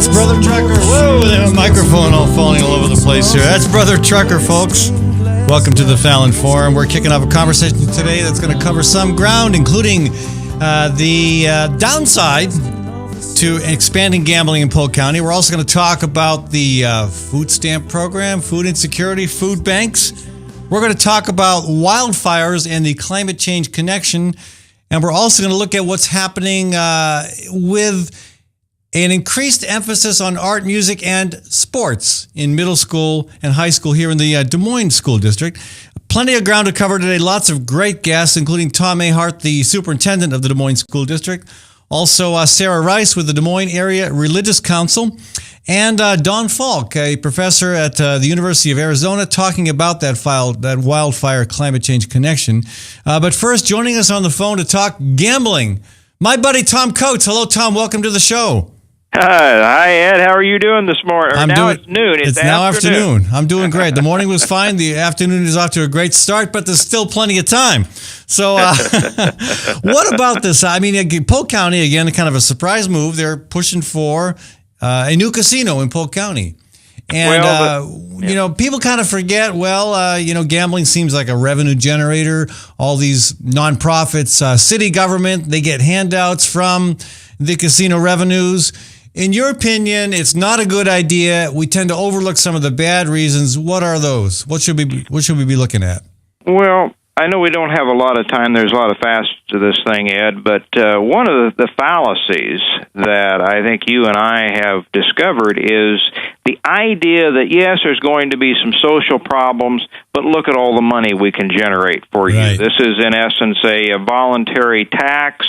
That's Brother Trucker. Whoa, they have a microphone all falling all over the place here. That's Brother Trucker, folks. Welcome to the Fallon Forum. We're kicking off a conversation today that's going to cover some ground, including the downside to expanding gambling in Polk County. We're also going to talk about the food stamp program, food insecurity, food banks. We're going to talk about wildfires and the climate change connection. And we're also going to look at what's happening with an increased emphasis on art, music, and sports in middle school and high school here in the Des Moines School District. Plenty of ground to cover today. Lots of great guests, including Tom Ahart, the superintendent of the Des Moines School District. Also, Sarah Rice with the Des Moines Area Religious Council. And Don Falk, a professor at the University of Arizona, talking about that wildfire climate change connection. But first, joining us on the phone to talk gambling, my buddy Tom Coates. Hello, Tom. Welcome to the show. Hi, Ed. How are you doing this morning? It's noon. It's now afternoon. I'm doing great. The morning was fine. The afternoon is off to a great start, but there's still plenty of time. So what about this? I mean, Polk County, again, kind of a surprise move. They're pushing for a new casino in Polk County. And, you know, people kind of forget, gambling seems like a revenue generator. All these nonprofits, city government, they get handouts from the casino revenues. In your opinion, it's not a good idea. We tend to overlook some of the bad reasons. What are those? What should we be looking at? Well, I know we don't have a lot of time. There's a lot of facets to this thing, Ed, but one of the fallacies that I think you and I have discovered is the idea that, yes, there's going to be some social problems, but look at all the money we can generate for you. This is, in essence, a voluntary tax,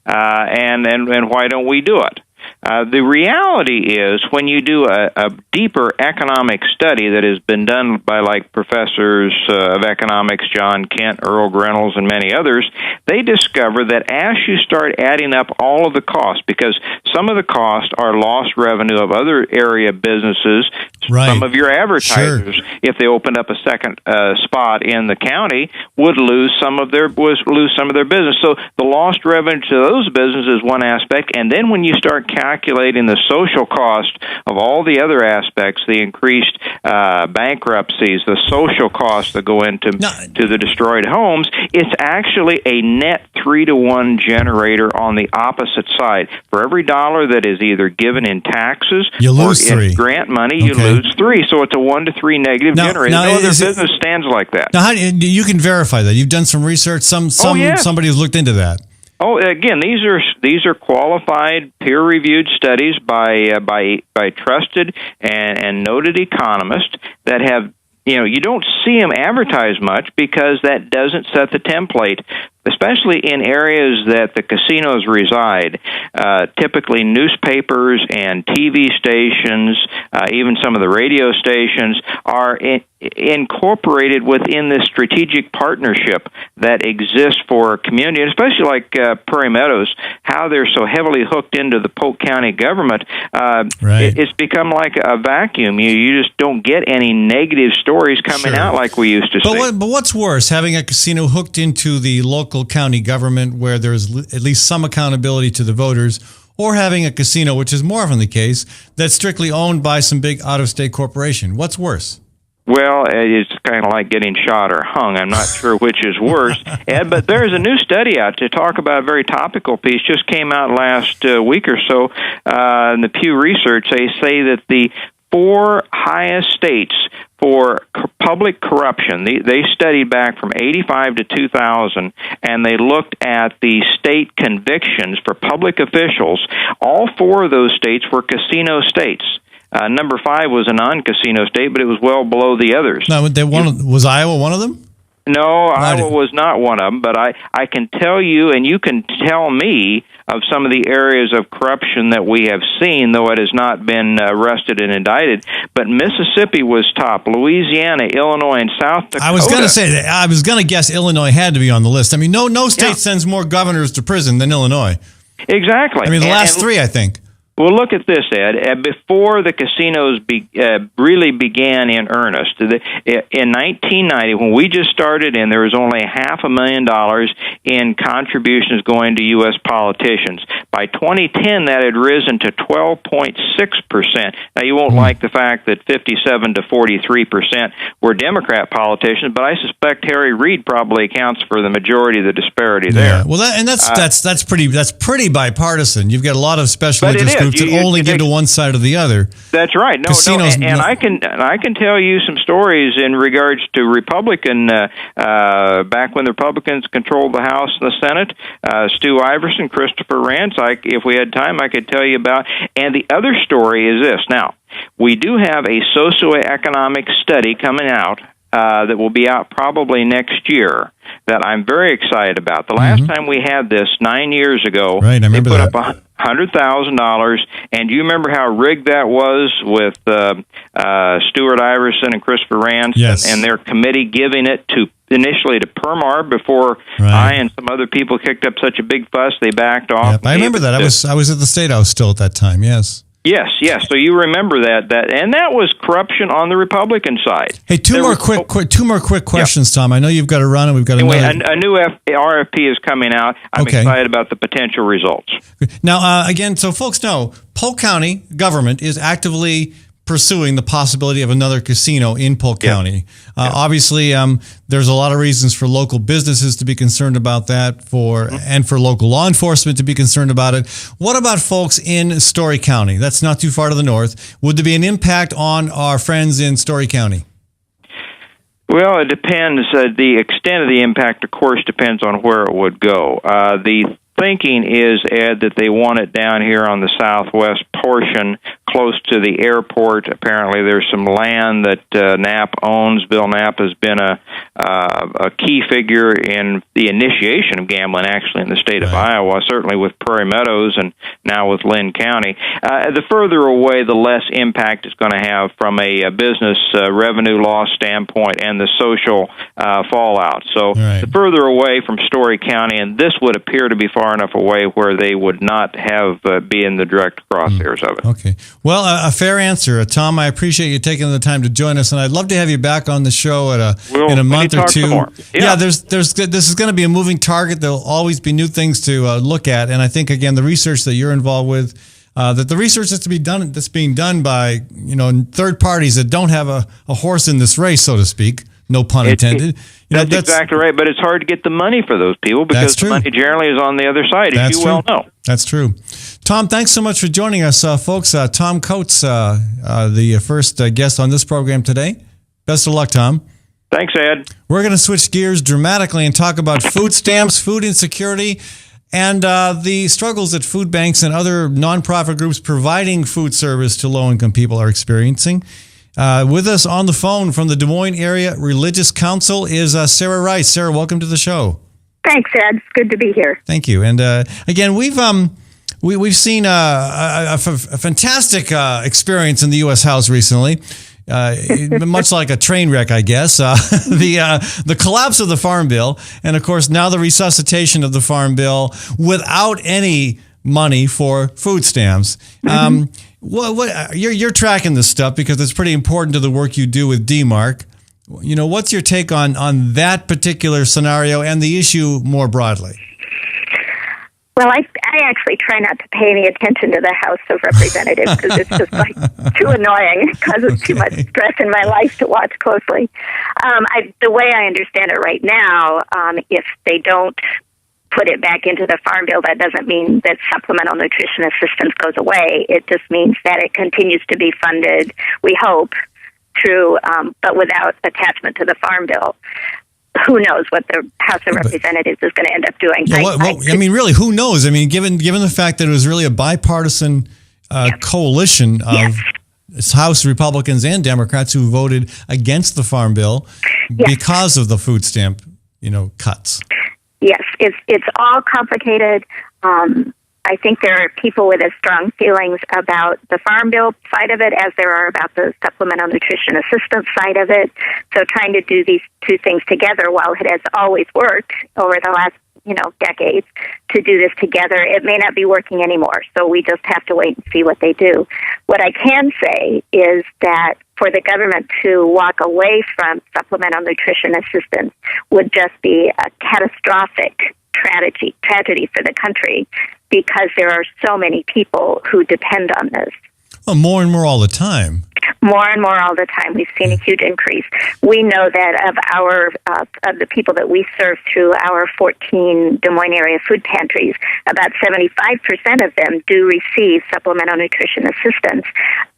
and why don't we do it? The reality is, when you do a deeper economic study that has been done by like professors of economics, John Kent, Earl Grennels, and many others, they discover that as you start adding up all of the costs, because some of the costs are lost revenue of other area businesses, some of your advertisers, if they opened up a second spot in the county, would lose some of their business. So the lost revenue to those businesses is one aspect, and then when you start calculating the social cost of all the other aspects, the increased bankruptcies, the social costs that go into the destroyed homes, it's actually a net 3-to-1 generator on the opposite side. For every dollar that is either given in taxes or in grant money, you lose 3. So it's a 1-to-3 negative generator. No other business stands like that. Now, you can verify that. You've done some research. Somebody has looked into that. Oh, again, these are qualified, peer-reviewed studies by trusted and noted economists that have, you don't see them advertised much because that doesn't set the template, especially in areas that the casinos reside. Typically, newspapers and TV stations, even some of the radio stations, are incorporated within this strategic partnership that exists for a community, and especially like Prairie Meadows, how they're so heavily hooked into the Polk County government. It's become like a vacuum. You just don't get any negative stories coming out like we used to see. But what's worse, having a casino hooked into the local county government where there's at least some accountability to the voters, or having a casino, which is more often the case, that's strictly owned by some big out-of-state corporation? What's worse? Well, it's kind of like getting shot or hung. I'm not sure which is worse, Ed, but there's a new study out to talk about a very topical piece, just came out last week or so in the Pew Research. They say that the 4 highest states for public corruption, they studied back from 85 to 2000, and they looked at the state convictions for public officials. All 4 of those states were casino states. Number 5 was a non-casino state, but it was well below the others. No, was Iowa one of them? No, Iowa was not one of them, but I can tell you, and you can tell me, of some of the areas of corruption that we have seen, though it has not been arrested and indicted. But Mississippi was top, Louisiana, Illinois, and South Dakota. I was going to guess Illinois had to be on the list. I mean, no state sends more governors to prison than Illinois. Exactly. I mean, the last 3, I think. Well, look at this, Ed. Before the casinos really began in earnest, in 1990, when we just started in, there was only $500,000 in contributions going to U.S. politicians. By 2010, that had risen to 12.6%. Now, you won't like the fact that 57 to 43% were Democrat politicians, but I suspect Harry Reid probably accounts for the majority of the disparity there. Well, that's pretty bipartisan. You've got a lot of special interest groups that only give to one side or the other. That's right. I can tell you some stories in regards to Republican back when the Republicans controlled the House and the Senate. Stu Iverson, Christopher Rance. If we had time, I could tell you about. And the other story is this. Now, we do have a socioeconomic study coming out that will be out probably next year that I'm very excited about. The last time we had this 9 years ago, right, I remember they put up $100,000, and do you remember how rigged that was with Stuart Iverson and Christopher Rance and their committee giving it initially to Permar before I and some other people kicked up such a big fuss they backed off. Yep, I remember that. I was at the State House still at that time. Yes. Yes. So you remember that, and that was corruption on the Republican side. Hey, two more quick questions, Tom. I know you've got to run, and we've got a new RFP is coming out. I'm excited about the potential results. Now, again, so folks know, Polk County government is actively pursuing the possibility of another casino in Polk County. Obviously, there's a lot of reasons for local businesses to be concerned about that, and for local law enforcement to be concerned about it. What about folks in Story County? That's not too far to the north. Would there be an impact on our friends in Story County? Well, it depends. The extent of the impact, of course, depends on where it would go. The thinking is, Ed, that they want it down here on the southwest portion, close to the airport. Apparently, there's some land that Knapp owns. Bill Knapp has been a key figure in the initiation of gambling, actually, in the state of Iowa, certainly with Prairie Meadows and now with Lynn County. The further away, the less impact it's going to have from a business revenue loss standpoint and the social fallout. So the further away from Story County, and this would appear to be far enough away where they would not have be in the direct crosshairs of it. Okay. Well, a fair answer. Tom, I appreciate you taking the time to join us, and I'd love to have you back on the show in a month or two. This is going to be a moving target. There'll always be new things to look at, and I think, again, the research that you're involved with, that the research that's being done by third parties that don't have a horse in this race, so to speak, no pun intended. That's exactly right, but it's hard to get the money for those people because the money generally is on the other side, as you well know. That's true. Tom, thanks so much for joining us, folks. Tom Coates, the first guest on this program today. Best of luck, Tom. Thanks, Ed. We're going to switch gears dramatically and talk about food stamps, food insecurity, and the struggles that food banks and other nonprofit groups providing food service to low-income people are experiencing. With us on the phone from the Des Moines Area Religious Council is Sarah Rice. Sarah, welcome to the show. Thanks, Ed. It's good to be here. Thank you. And again, we've seen a fantastic experience in the U.S. House recently. Much like a train wreck, I guess. The collapse of the Farm Bill, and of course now the resuscitation of the Farm Bill without any money for food stamps. You're tracking this stuff because it's pretty important to the work you do with DMARC. What's your take on that particular scenario and the issue more broadly? Well, I actually try not to pay any attention to the House of Representatives because it's just too annoying. It causes too much stress in my life to watch closely. The way I understand it right now, if they don't put it back into the Farm Bill, that doesn't mean that supplemental nutrition assistance goes away. It just means that it continues to be funded, we hope, through, but without attachment to the Farm Bill. Who knows what the House of Representatives is going to end up doing? Really, who knows? I mean, given the fact that it was really a bipartisan coalition of House Republicans and Democrats who voted against the Farm Bill because of the food stamp, cuts. Yes, it's all complicated. I think there are people with as strong feelings about the Farm Bill side of it as there are about the supplemental nutrition assistance side of it. So trying to do these two things together, while it has always worked over the last decades, to do this together, it may not be working anymore. So we just have to wait and see what they do. What I can say is that for the government to walk away from supplemental nutrition assistance would just be a catastrophic tragedy for the country, because there are so many people who depend on this. Well, more and more all the time. More and more all the time. We've seen a huge increase. We know that of the people that we serve through our 14 Des Moines area food pantries, about 75% of them do receive supplemental nutrition assistance,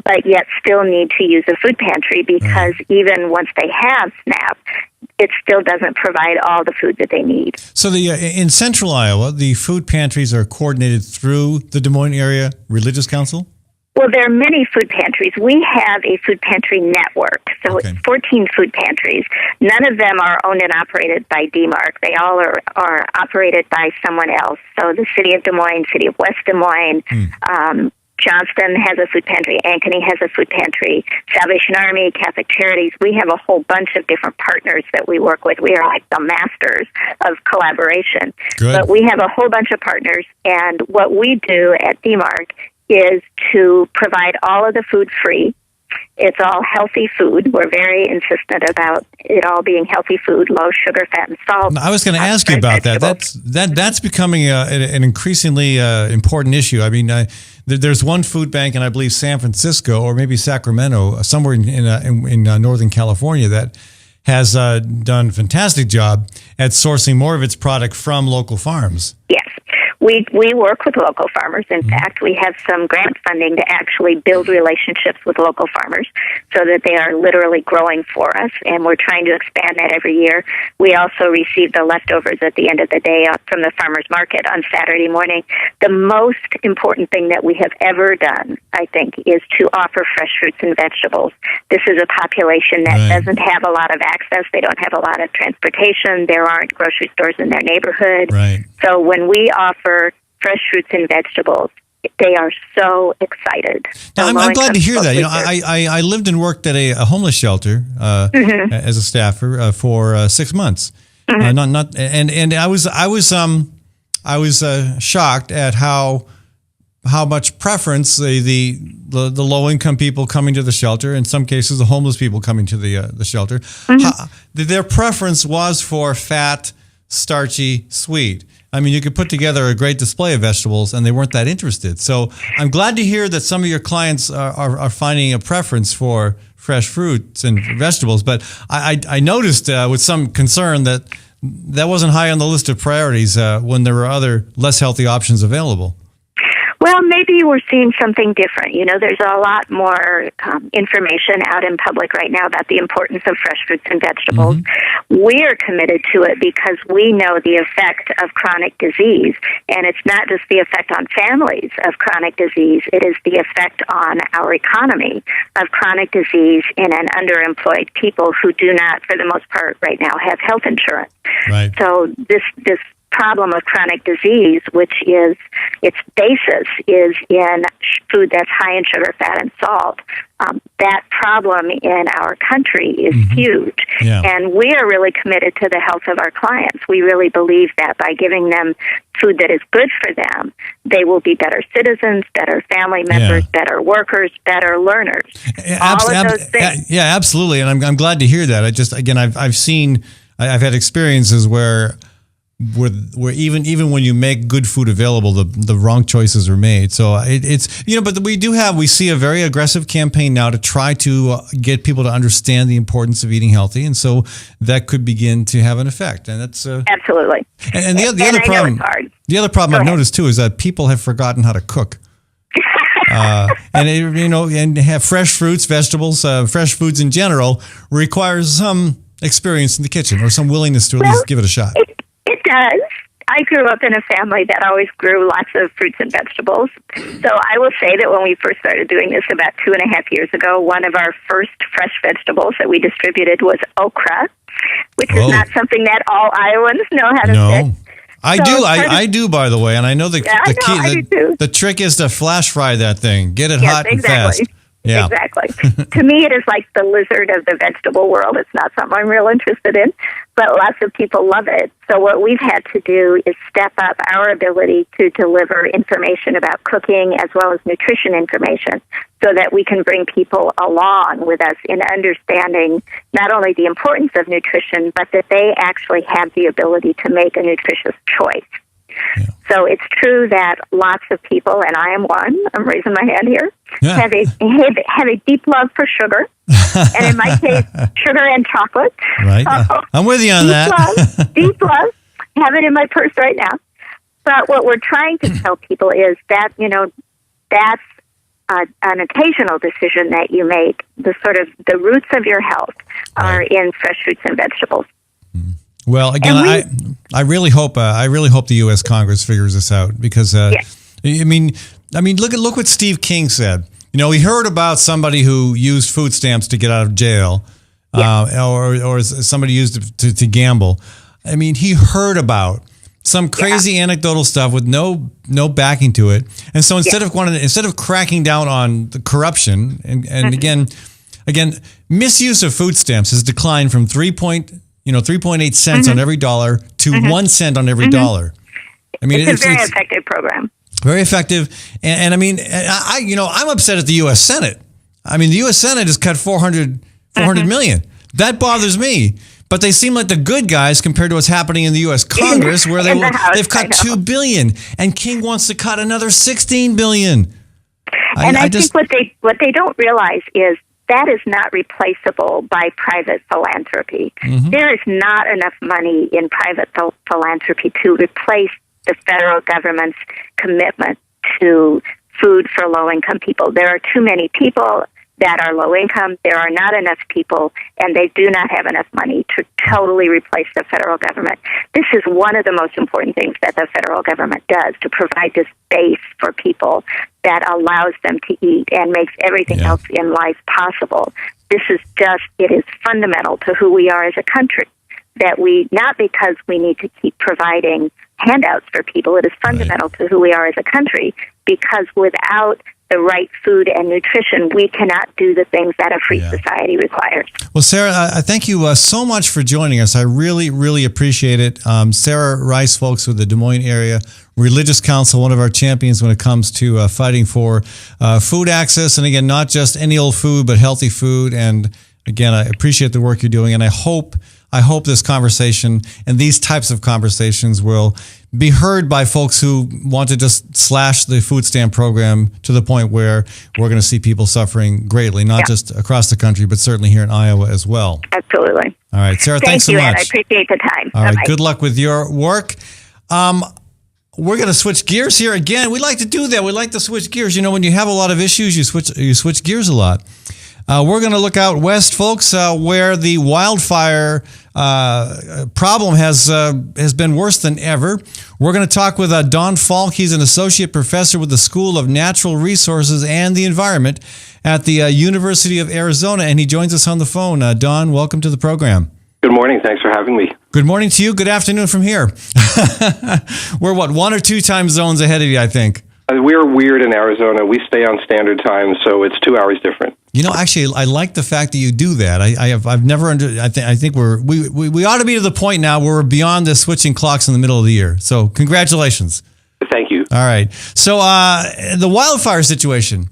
but yet still need to use a food pantry because even once they have SNAP, it still doesn't provide all the food that they need. So in central Iowa, the food pantries are coordinated through the Des Moines Area Religious Council? Well, there are many food pantries. We have a food pantry network, so it's 14 food pantries. None of them are owned and operated by DMARC. They all are operated by someone else. So the City of Des Moines, City of West Des Moines, Johnston has a food pantry, Ankeny has a food pantry, Salvation Army, Catholic Charities. We have a whole bunch of different partners that we work with. We are like the masters of collaboration. Good. But we have a whole bunch of partners, and what we do at DMARC is to provide all of the food free. It's all healthy food. We're very insistent about it all being healthy food, low sugar, fat, and salt. I was going to ask you about that. That's becoming an increasingly important issue. I mean, there's one food bank in, I believe, San Francisco or maybe Sacramento, somewhere in Northern California, that has done a fantastic job at sourcing more of its product from local farms. Yes. We work with local farmers. In fact, we have some grant funding to actually build relationships with local farmers so that they are literally growing for us, and we're trying to expand that every year. We also receive the leftovers at the end of the day from the farmers market on Saturday morning. The most important thing that we have ever done, I think, is to offer fresh fruits and vegetables. This is a population that doesn't have a lot of access. They don't have a lot of transportation. There aren't grocery stores in their neighborhood. Right. So when we offer fresh fruits and vegetables, they are so excited. Now, I'm glad to hear that. You know, I lived and worked at a homeless shelter as a staffer for 6 months. And I was shocked at how much preference the low income people coming to the shelter, in some cases the homeless people coming to the shelter, their preference was for fat, starchy, sweet. I mean, you could put together a great display of vegetables, and they weren't that interested. So I'm glad to hear that some of your clients are finding a preference for fresh fruits and vegetables. But I noticed with some concern that wasn't high on the list of priorities when there were other less healthy options available. Well, maybe we're seeing something different. You know, there's a lot more information out in public right now about the importance of fresh fruits and vegetables. We're committed to it because we know the effect of chronic disease. And it's not just the effect on families of chronic disease. It is the effect on our economy of chronic disease in an underemployed people who do not, for the most part right now, have health insurance. Right. So this problem of chronic disease, which is its basis is in food that's high in sugar, fat, and salt. That problem in our country is huge. Yeah. And we are really committed to the health of our clients. We really believe that by giving them food that is good for them, they will be better citizens, better family members, better workers, better learners. All of those things. Yeah, absolutely. And I'm glad to hear that. I've had experiences where even when you make good food available, the wrong choices are made. So it's but we see a very aggressive campaign now to try to get people to understand the importance of eating healthy, and so that could begin to have an effect. And that's absolutely. And the other problem I've noticed too is that people have forgotten how to cook. And have fresh fruits, vegetables, fresh foods in general requires some experience in the kitchen or some willingness to at least give it a shot. It does. I grew up in a family that always grew lots of fruits and vegetables. So I will say that when we first started doing this about 2.5 years ago, one of our first fresh vegetables that we distributed was okra, which is not something that all Iowans know how to fix. I do, by the way, and I know the trick is to flash fry that thing. Get it hot and fast. Yeah. Exactly. To me, it is like the lizard of the vegetable world. It's not something I'm real interested in, but lots of people love it. So what we've had to do is step up our ability to deliver information about cooking as well as nutrition information so that we can bring people along with us in understanding not only the importance of nutrition, but that they actually have the ability to make a nutritious choice. So it's true that lots of people, and I am one, I'm raising my hand here, have a deep love for sugar. And in my case, sugar and chocolate. Right. I'm with you on that. Deep love. Have it in my purse right now. But what we're trying to tell people is that, that's an occasional decision that you make. The roots of your health are in fresh fruits and vegetables. Well, again, I really hope the U.S. Congress figures this out because I mean, look what Steve King said. He heard about somebody who used food stamps to get out of jail, or somebody used it to gamble. I mean, he heard about some crazy anecdotal stuff with no backing to it, and so instead of cracking down on the corruption and again, misuse of food stamps has declined from 3.8 cents on every dollar to 1 cent on every dollar. I mean, it's a very effective program. Very effective, and I mean, I'm upset at the U.S. Senate. I mean, the U.S. Senate has cut 400 million. That bothers me. But they seem like the good guys compared to what's happening in the U.S. Congress, where they've cut $2 billion, and King wants to cut another $16 billion. I think what they don't realize is that is not replaceable by private philanthropy. There is not enough money in private philanthropy to replace the federal government's commitment to food for low-income people. There are too many people that are low income. There are not enough people, and they do not have enough money to totally replace the federal government. This is one of the most important things that the federal government does, to provide this base for people that allows them to eat and makes everything else in life possible. It is fundamental to who we are as a country, that not because we need to keep providing handouts for people, it is fundamental to who we are as a country, because without the right food and nutrition, we cannot do the things that a free society requires. Well, Sarah, I thank you so much for joining us. I really, really appreciate it. Sarah Rice, folks, with the Des Moines Area Religious Council, one of our champions when it comes to fighting for food access. And again, not just any old food, but healthy food. And again, I appreciate the work you're doing. And I hope this conversation and these types of conversations will be heard by folks who want to just slash the food stamp program to the point where we're going to see people suffering greatly, not just across the country, but certainly here in Iowa as well. Absolutely. All right, Sarah, thanks so much. Thank you, Ed. I appreciate the time. All right, good luck with your work. We're going to switch gears here again. We like to do that. We like to switch gears. When you have a lot of issues, you switch gears a lot. We're going to look out west, folks, where the wildfire problem has been worse than ever. We're going to talk with Don Falk. He's an associate professor with the School of Natural Resources and the Environment at the University of Arizona, and he joins us on the phone. Don, welcome to the program. Good morning. Thanks for having me. Good morning to you. Good afternoon from here. We're 1 or 2 time zones ahead of you, I think. We're weird in Arizona. We stay on standard time, so it's 2 hours different. Actually, I like the fact that you do that. I've never I think we ought to be to the point now where we're beyond the switching clocks in the middle of the year. So congratulations. Thank you. All right. So the wildfire situation.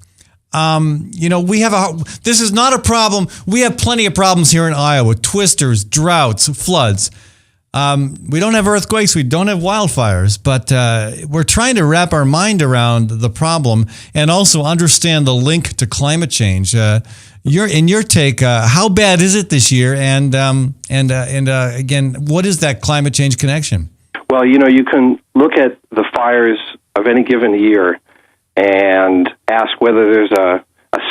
We have this is not a problem. We have plenty of problems here in Iowa: twisters, droughts, floods. We don't have earthquakes, we don't have wildfires, but we're trying to wrap our mind around the problem and also understand the link to climate change. In your take, how bad is it this year? And again, what is that climate change connection? Well, you can look at the fires of any given year and ask whether there's a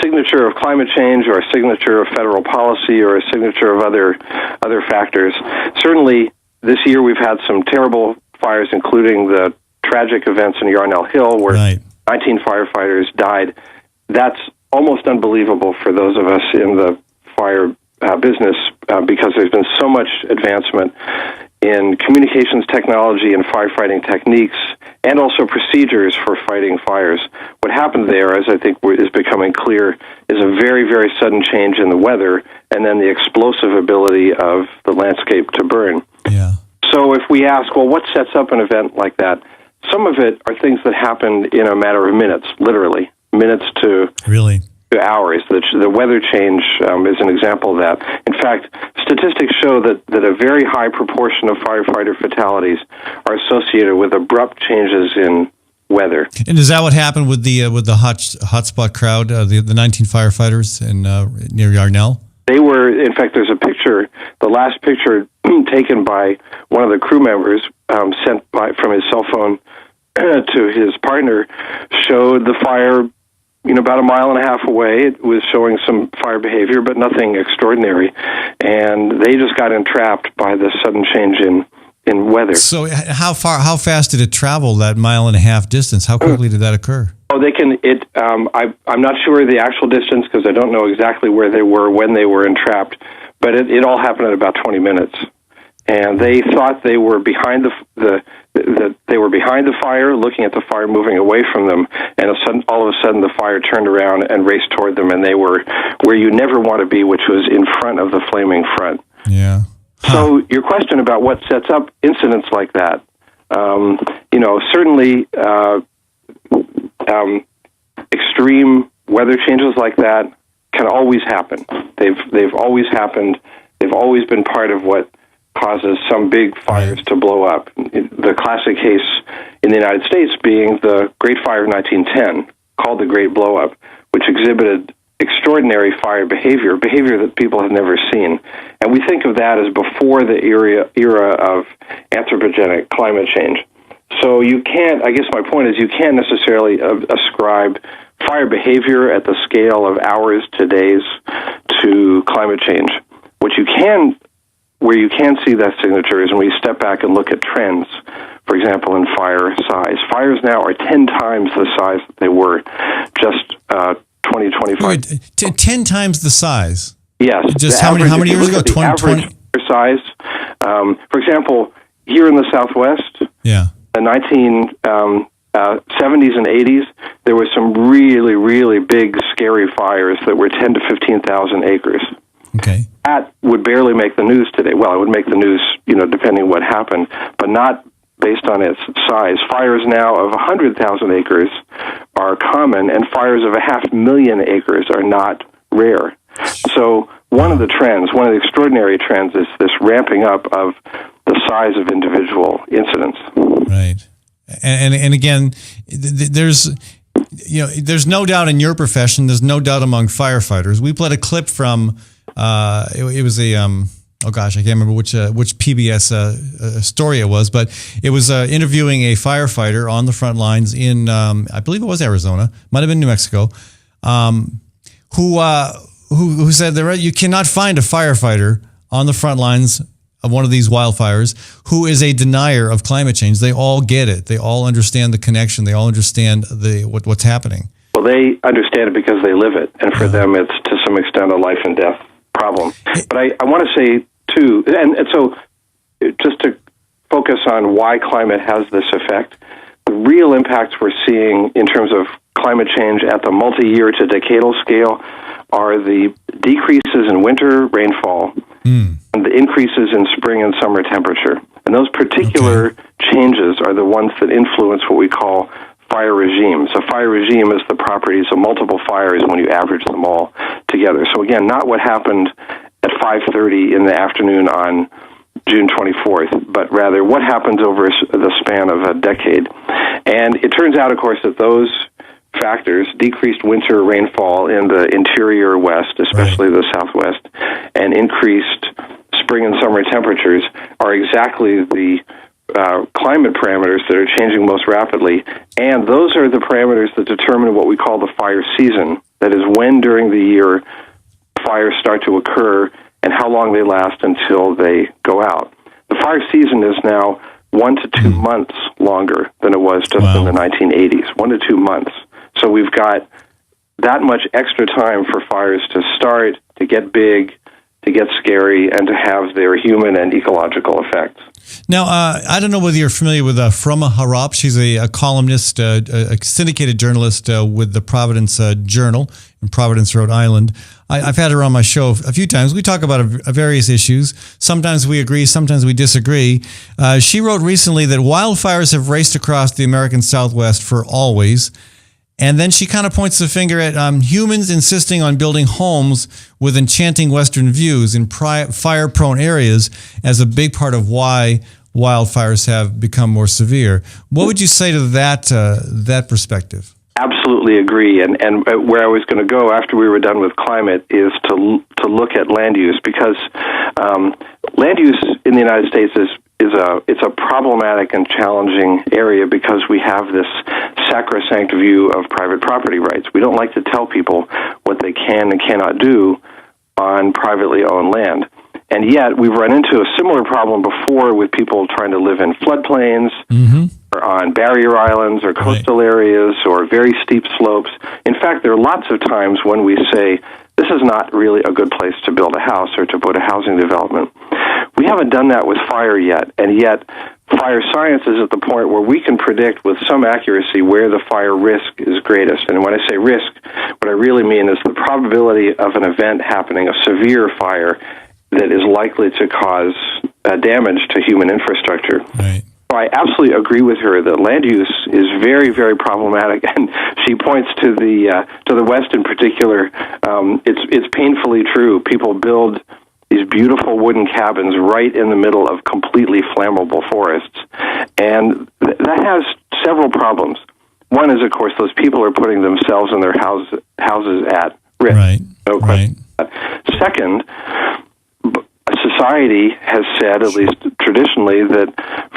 signature of climate change or a signature of federal policy or a signature of other factors. Certainly, this year we've had some terrible fires, including the tragic events in Yarnell Hill where 19 firefighters died. That's almost unbelievable for those of us in the fire business because there's been so much advancement in communications technology and firefighting techniques and also procedures for fighting fires. What happened there, as I think is becoming clear, is a very, very sudden change in the weather and then the explosive ability of the landscape to burn. Yeah. So if we ask, well, what sets up an event like that? Some of it are things that happen in a matter of minutes, literally, minutes to hours. The weather change is an example of that. In fact, statistics show that a very high proportion of firefighter fatalities are associated with abrupt changes in weather. And is that what happened with the hotspot crowd, the 19 firefighters near Yarnell? They were, in fact, there's a picture, the last picture taken by one of the crew members, sent from his cell phone to his partner, showed the fire, about a mile and a half away. It was showing some fire behavior, but nothing extraordinary. And they just got entrapped by the sudden change in weather. So how fast did it travel that mile and a half distance? How quickly did that occur? Oh, they can. I'm not sure the actual distance because I don't know exactly where they were when they were entrapped, but it all happened in about 20 minutes. And they thought they were behind they were behind the fire, looking at the fire moving away from them, and all of a sudden the fire turned around and raced toward them, and they were where you never want to be, which was in front of the flaming front. Yeah. So your question about what sets up incidents like that, certainly extreme weather changes like that can always happen. They've always happened. They've always been part of what causes some big fires to blow up. The classic case in the United States being the Great Fire of 1910, called the Great Blow-Up, which exhibited extraordinary fire behavior that people have never seen. And we think of that as before the era of anthropogenic climate change. So you can't, I guess my point is, you can't necessarily ascribe fire behavior at the scale of hours to days to climate change. Where you can see that signature is when we step back and look at trends, for example, in fire size. Fires now are 10 times the size that they were just 20, 25. Wait, 10 times the size? Yes. Just how many years ago? 20? Average size. For example, here in the Southwest, the 1970s and 80s, there were some really, really big, scary fires that were 10 to 15,000 acres. Okay. That would barely make the news today. Well, it would make the news, depending what happened, but not based on its size. Fires now of 100,000 acres are common, and fires of 500,000 acres are not rare. So one of the extraordinary trends is this ramping up of the size of individual incidents. Right. And again, there's no doubt in your profession, there's no doubt among firefighters. We played a clip from it was a I can't remember which PBS story it was, but it was interviewing a firefighter on the front lines in I believe it was Arizona, might have been New Mexico, who said that you cannot find a firefighter on the front lines of one of these wildfires who is a denier of climate change. They all get it. They all understand the connection. They all understand what's happening. Well, they understand it because they live it, and for them, it's to some extent a life and death problem. But I want to say, too, and so just to focus on why climate has this effect, the real impacts we're seeing in terms of climate change at the multi-year to decadal scale are the decreases in winter rainfall and the increases in spring and summer temperature. And those particular changes are the ones that influence what we call fire regimes. A fire regime is the properties of multiple fires when you average them all together. So again, not what happened at 5:30 in the afternoon on June 24th, but rather what happens over the span of a decade. And it turns out, of course, that those factors, decreased winter rainfall in the interior west, especially the southwest, and increased spring and summer temperatures are exactly the climate parameters that are changing most rapidly, and those are the parameters that determine what we call the fire season. That is, when during the year fires start to occur and how long they last until they go out. The fire season is now 1 to 2 months longer than it was just in the 1980s, 1 to 2 months. So we've got that much extra time for fires to start, to get big, to get scary, and to have their human and ecological effects. Now, I don't know whether you're familiar with Froma Harap. She's a columnist, a syndicated journalist with the Providence Journal in Providence, Rhode Island. I've had her on my show a few times. We talk about various issues. Sometimes we agree, sometimes we disagree. She wrote recently that wildfires have raced across the American Southwest for always, And then she kind of points the finger at humans insisting on building homes with enchanting western views in fire-prone areas as a big part of why wildfires have become more severe. What would you say to that perspective? Absolutely agree. And where I was going to go after we were done with climate is to look at land use, because land use in the United States it's a problematic and challenging area because we have this sacrosanct view of private property rights. We don't like to tell people what they can and cannot do on privately owned land. And yet we've run into a similar problem before with people trying to live in floodplains or on barrier islands or coastal areas or very steep slopes. In fact, there are lots of times when we say, this is not really a good place to build a house or to put a housing development. We haven't done that with fire yet, and yet fire science is at the point where we can predict with some accuracy where the fire risk is greatest. And when I say risk, what I really mean is the probability of an event happening, a severe fire, that is likely to cause damage to human infrastructure. Right. So I absolutely agree with her that land use is very, very problematic, and she points to the West in particular. It's painfully true. People build these beautiful wooden cabins right in the middle of completely flammable forests, and that has several problems. One is, of course, those people are putting themselves and their houses at risk. Right. No question. Second, society has said, at least traditionally, that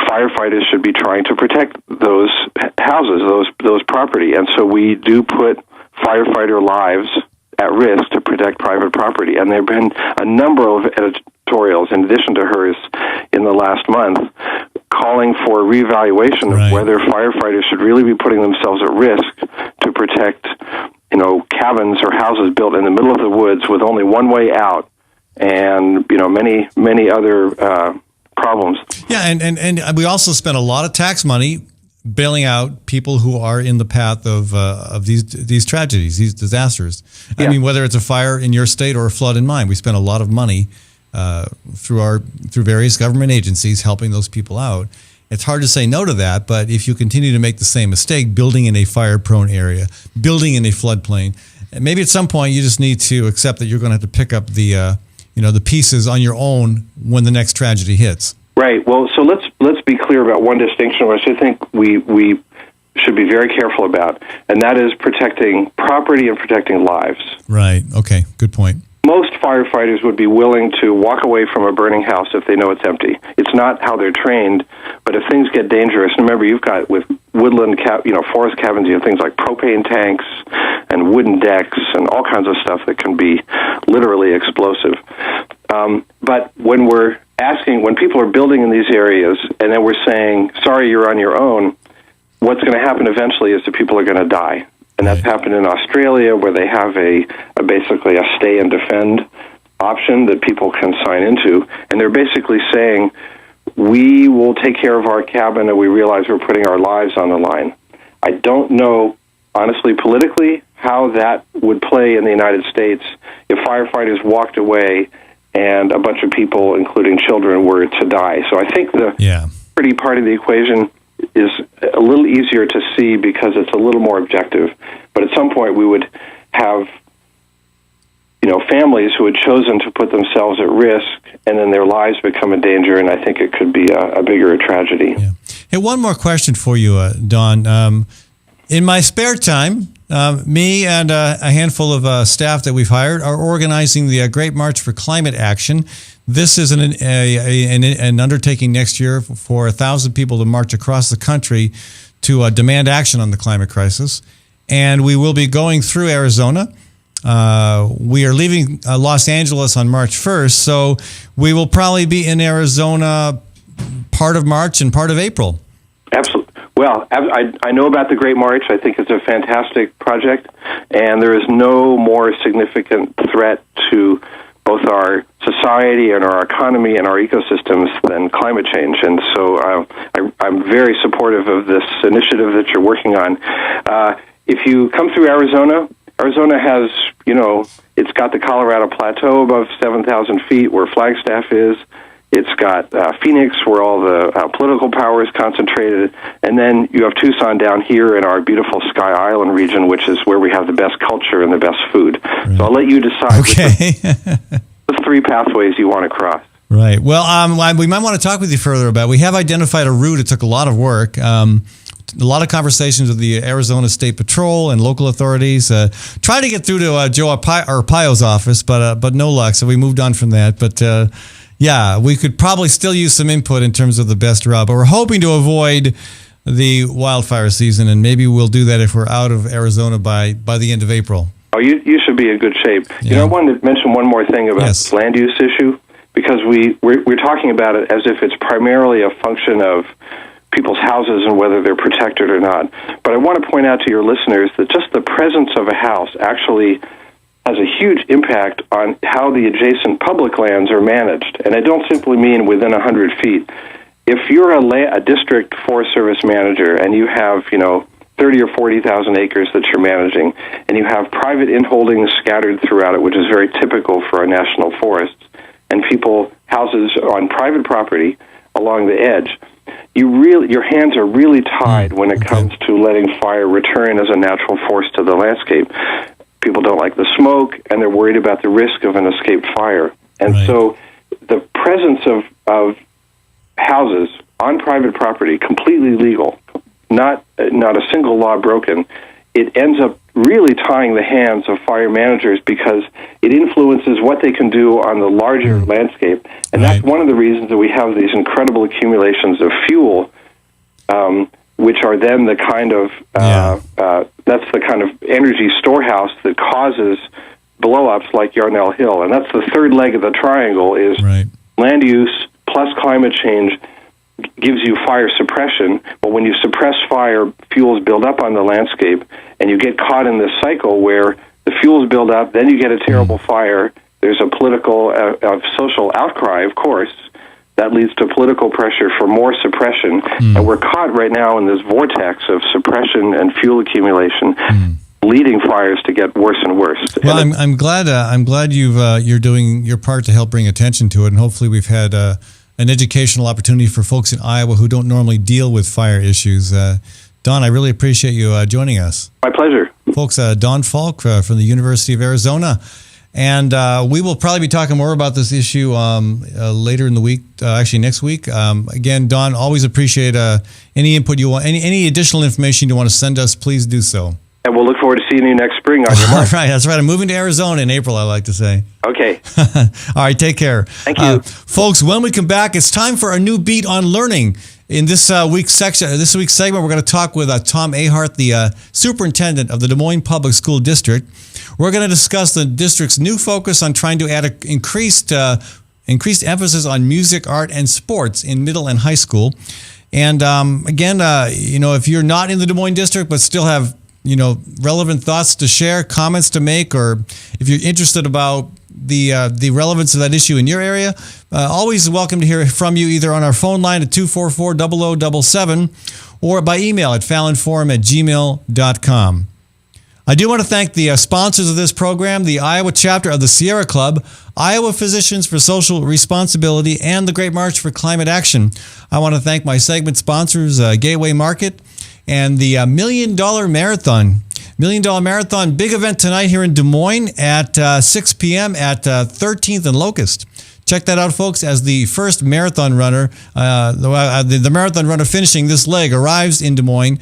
firefighters should be trying to protect those houses, those property, and so we do put firefighter lives at risk to protect private property. And there have been a number of editorials, in addition to hers, in the last month, calling for a reevaluation of whether firefighters should really be putting themselves at risk to protect, cabins or houses built in the middle of the woods with only one way out, and many other problems. Yeah, and we also spend a lot of tax money bailing out people who are in the path of these tragedies, these disasters. I mean, whether it's a fire in your state or a flood in mine, we spend a lot of money through various government agencies helping those people out. It's hard to say no to that, but if you continue to make the same mistake, building in a fire-prone area, building in a floodplain, maybe at some point you just need to accept that you're going to have to pick up the pieces on your own when the next tragedy hits. Right. Well, so let's be clear about one distinction, which I think we should be very careful about, and that is protecting property and protecting lives. Right. Okay. Good point. Most firefighters would be willing to walk away from a burning house if they know it's empty. It's not how they're trained, but if things get dangerous, remember you've got with woodland, forest cabins, you have things like propane tanks and wooden decks and all kinds of stuff that can be literally explosive. But when people are building in these areas, and then we're saying, sorry, you're on your own, what's going to happen eventually is that people are going to die. And that's happened in Australia, where they have basically a stay and defend option that people can sign into. And they're basically saying, we will take care of our cabin, and we realize we're putting our lives on the line. I don't know, honestly, politically, how that would play in the United States if firefighters walked away and a bunch of people, including children, were to die. So I think the pretty part of the equation is a little easier to see because it's a little more objective. But at some point we would have, families who had chosen to put themselves at risk, and then their lives become a danger, and I think it could be a bigger tragedy. Yeah. Hey, one more question for you, Don. In my spare time, me and a handful of staff that we've hired are organizing the Great March for Climate Action. This is an undertaking next year for 1,000 people to march across the country to demand action on the climate crisis. And we will be going through Arizona. We are leaving Los Angeles on March 1st, so we will probably be in Arizona part of March and part of April. Absolutely. Well, I know about the Great March. I think it's a fantastic project, and there is no more significant threat to both our society and our economy and our ecosystems than climate change. And so I'm very supportive of this initiative that you're working on. If you come through Arizona has, it's got the Colorado Plateau above 7,000 feet where Flagstaff is. It's got Phoenix, where all the political power is concentrated, and then you have Tucson down here in our beautiful Sky Island region, which is where we have the best culture and the best food. Right. So I'll let you decide which the three pathways you want to cross. Right. Well, we might want to talk with you further about. We have identified a route. It took a lot of work. A lot of conversations with the Arizona State Patrol and local authorities. Tried to get through to Joe Arpaio's office, but no luck. So we moved on from that. But yeah, we could probably still use some input in terms of the best route. But we're hoping to avoid the wildfire season, and maybe we'll do that if we're out of Arizona by the end of April. Oh, you should be in good shape. Yeah. You know, I wanted to mention one more thing about this land use issue, because we're talking about it as if it's primarily a function of people's houses and whether they're protected or not. But I want to point out to your listeners that just the presence of a house actually has a huge impact on how the adjacent public lands are managed. And I don't simply mean within 100 feet. If you're a district Forest Service manager and you have, 30 or 40,000 acres that you're managing, and you have private inholdings scattered throughout it, which is very typical for our national forests, and houses on private property along the edge, your hands are really tied when it comes to letting fire return as a natural force to the landscape. People don't like the smoke, and they're worried about the risk of an escaped fire. And so the presence of houses on private property, completely legal, not a single law broken, it ends up really tying the hands of fire managers because it influences what they can do on the larger landscape. And that's one of the reasons that we have these incredible accumulations of fuel, which are then the kind of that's the kind of energy storehouse that causes blow-ups like Yarnell Hill. And that's the third leg of the triangle is land use plus climate change gives you fire suppression, but when you suppress fire, fuels build up on the landscape, and you get caught in this cycle where the fuels build up, then you get a terrible fire. There's a political, social outcry, of course, that leads to political pressure for more suppression, and we're caught right now in this vortex of suppression and fuel accumulation, leading fires to get worse and worse. Well, I'm glad you're doing your part to help bring attention to it, and hopefully we've had an educational opportunity for folks in Iowa who don't normally deal with fire issues. Don, I really appreciate you joining us. My pleasure. Folks, Don Falk from the University of Arizona. And we will probably be talking more about this issue later in the week, actually next week. Again, Don, always appreciate any input you want, any additional information you want to send us, please do so. And we'll look forward to seeing you next spring on your march. All right, that's right. I'm moving to Arizona in April, I like to say. Okay. All right, take care. Thank you. Folks, when we come back, it's time for a new beat on learning. In this week's segment, we're going to talk with Tom Ahart, the superintendent of the Des Moines Public School District. We're going to discuss the district's new focus on trying to add increased emphasis on music, art, and sports in middle and high school. And again, if you're not in the Des Moines district but still have relevant thoughts to share, comments to make, or if you're interested about the relevance of that issue in your area, always welcome to hear from you either on our phone line at 244-0077 or by email at fallonforum@gmail.com. I do want to thank the sponsors of this program, the Iowa chapter of the Sierra Club, Iowa Physicians for Social Responsibility, and the Great March for Climate Action. I want to thank my segment sponsors, Gateway Market, and the $1 Million Marathon. $1 Million Marathon, big event tonight here in Des Moines at 6 p.m. at 13th and Locust. Check that out, folks, as the first marathon runner, the marathon runner finishing this leg arrives in Des Moines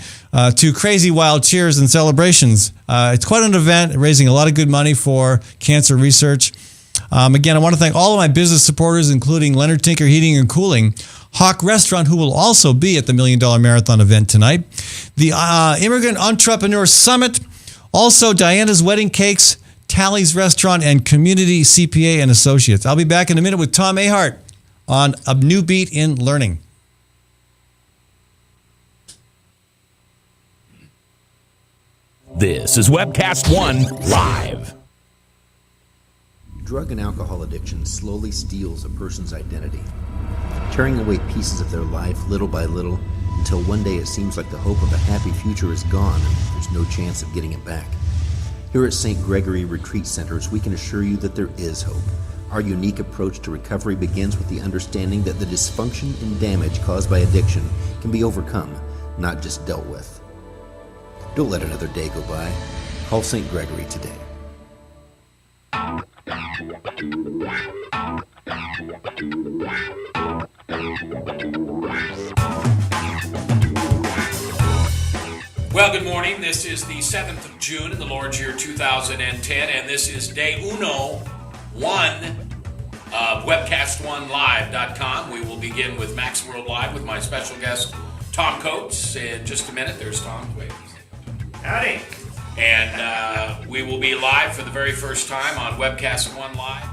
to crazy wild cheers and celebrations. It's quite an event, raising a lot of good money for cancer research. Again, I want to thank all of my business supporters, including Leonard Tinker Heating and Cooling, Hawk Restaurant, who will also be at the $1 Million Marathon event tonight, the Immigrant Entrepreneur Summit, also Diana's Wedding Cakes, Tally's Restaurant, and Community CPA and Associates. I'll be back in a minute with Tom Ahart on A New Beat in Learning. This is Webcast One Live. Drug and alcohol addiction slowly steals a person's identity, tearing away pieces of their life little by little until one day it seems like the hope of a happy future is gone and there's no chance of getting it back. Here at St. Gregory Retreat Centers, we can assure you that there is hope. Our unique approach to recovery begins with the understanding that the dysfunction and damage caused by addiction can be overcome, not just dealt with. Don't let another day go by. Call St. Gregory today. Well, good morning. This is the 7th of June in the Lord's year 2010, and this is day 1 of webcast1live.com. We will begin with Max World Live with my special guest, Tom Coates. In just a minute, there's Tom. Wait. Howdy. And we will be live for the very first time on Webcast One Live.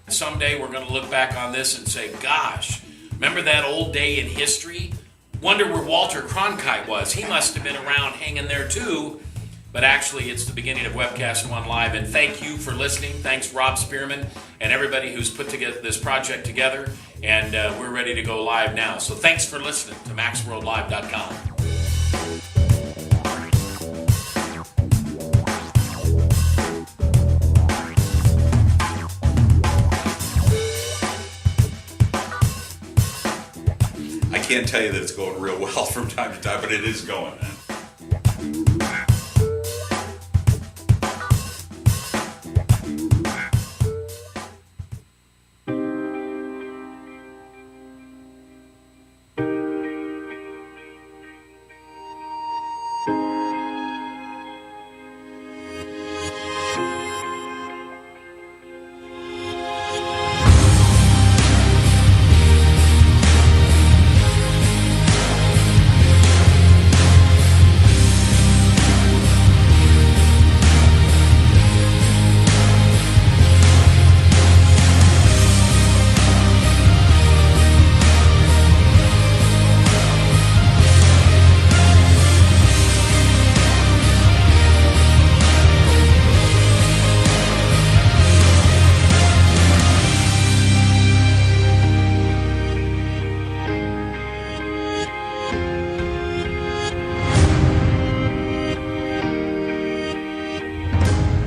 Someday we're going to look back on this and say, gosh, remember that old day in history? Wonder where Walter Cronkite was. He must have been around hanging there too. But actually, it's the beginning of Webcast One Live, and thank you for listening. Thanks, Rob Spearman, and everybody who's put together this project together, and we're ready to go live now. So thanks for listening to MaxWorldLive.com. I can't tell you that it's going real well from time to time, but it is going.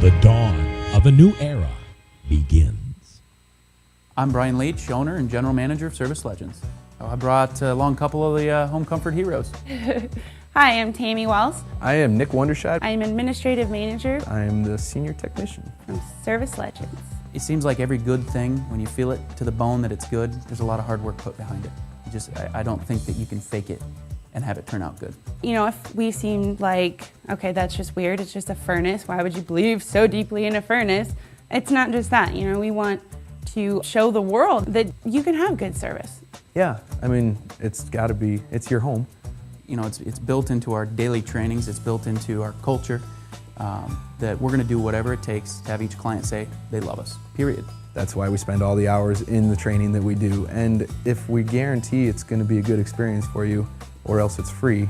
The dawn of a new era begins. I'm Brian Leach, owner and general manager of Service Legends. I brought along a couple of the home comfort heroes. Hi, I'm Tammy Wells. I am Nick Wondershot. I'm administrative manager I am the senior technician from Service Legends. It seems like every good thing, when you feel it to the bone that it's good, there's a lot of hard work put behind it. I don't think that you can fake it and have it turn out good. You know, if we seem like, okay, that's just weird, it's just a furnace, why would you believe so deeply in a furnace? It's not just that, you know, we want to show the world that you can have good service. Yeah, I mean, it's got to be, it's your home. You know, it's built into our daily trainings, it's built into our culture, that we're gonna do whatever it takes to have each client say they love us, period. That's why we spend all the hours in the training that we do. And if we guarantee it's gonna be a good experience for you, or else it's free,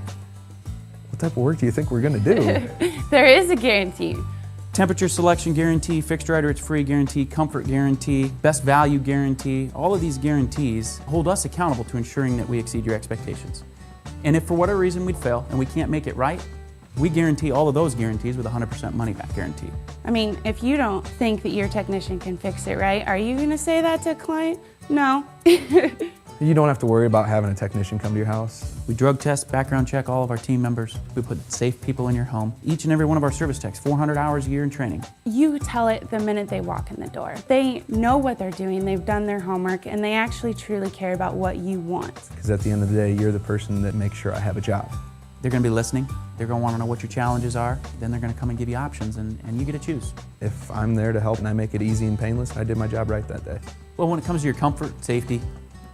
what type of work do you think we're gonna do? There is a guarantee. Temperature selection guarantee, fixed right or it's free guarantee, comfort guarantee, best value guarantee. All of these guarantees hold us accountable to ensuring that we exceed your expectations. And if for whatever reason we'd fail and we can't make it right, we guarantee all of those guarantees with a 100% money back guarantee. I mean, if you don't think that your technician can fix it right, are you gonna say that to a client? No. You don't have to worry about having a technician come to your house. We drug test, background check all of our team members. We put safe people in your home. Each and every one of our service techs, 400 hours a year in training. You tell it the minute they walk in the door. They know what they're doing, they've done their homework, and they actually truly care about what you want. Because at the end of the day, you're the person that makes sure I have a job. They're gonna be listening. They're gonna wanna know what your challenges are. Then they're gonna come and give you options, and you get to choose. If I'm there to help and I make it easy and painless, I did my job right that day. Well, when it comes to your comfort, safety,